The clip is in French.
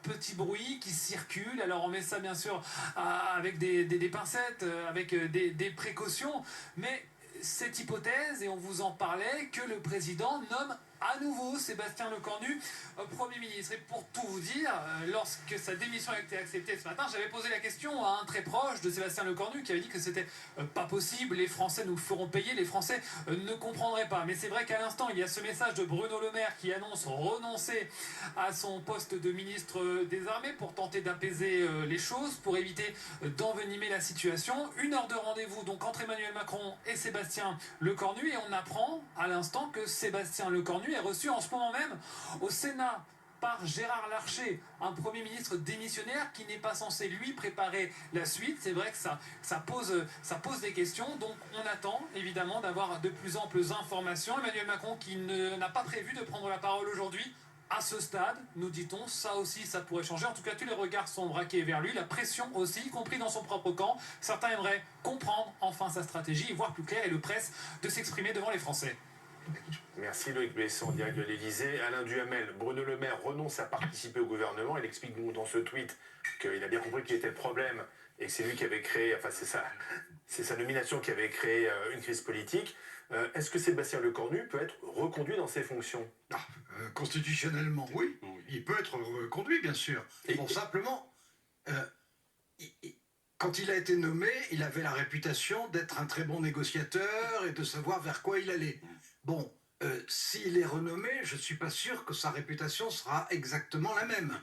petits bruits qui circulent. Alors on met ça bien sûr avec des pincettes, avec des précautions, mais cette hypothèse, et on vous en parlait, que le président nomme à nouveau Sébastien Lecornu Premier ministre. Et pour tout vous dire, lorsque sa démission a été acceptée ce matin, j'avais posé la question à un très proche de Sébastien Lecornu qui avait dit que c'était pas possible, les Français nous le feront payer, les Français ne comprendraient pas. Mais c'est vrai qu'à l'instant, il y a ce message de Bruno Le Maire qui annonce renoncer à son poste de ministre des Armées pour tenter d'apaiser les choses, pour éviter d'envenimer la situation. 1 heure de rendez-vous donc entre Emmanuel Macron et Sébastien Lecornu, et on apprend à l'instant que Sébastien Lecornu est reçu en ce moment même au Sénat par Gérard Larcher, un Premier ministre démissionnaire qui n'est pas censé lui préparer la suite. C'est vrai que ça pose des questions, donc on attend évidemment d'avoir de plus amples informations. Emmanuel Macron qui n'a pas prévu de prendre la parole aujourd'hui. À ce stade, nous dit-on, ça aussi, ça pourrait changer. En tout cas, tous les regards sont braqués vers lui, la pression aussi, y compris dans son propre camp. Certains aimeraient comprendre enfin sa stratégie, y voir plus clair et le presse de s'exprimer devant les Français. Merci Loïc Besson, en direct de l'Elysée. Alain Duhamel, Bruno Le Maire renonce à participer au gouvernement. Il explique nous dans ce tweet qu'il a bien compris qu'il était le problème et que c'est lui qui avait créé, enfin c'est sa nomination qui avait créé une crise politique. Est-ce que Sébastien Lecornu peut être reconduit dans ses fonctions? Constitutionnellement, oui. Il peut être reconduit, bien sûr. Bon, simplement, quand il a été nommé, il avait la réputation d'être un très bon négociateur et de savoir vers quoi il allait. Bon, s'il est renommé, je ne suis pas sûr que sa réputation sera exactement la même.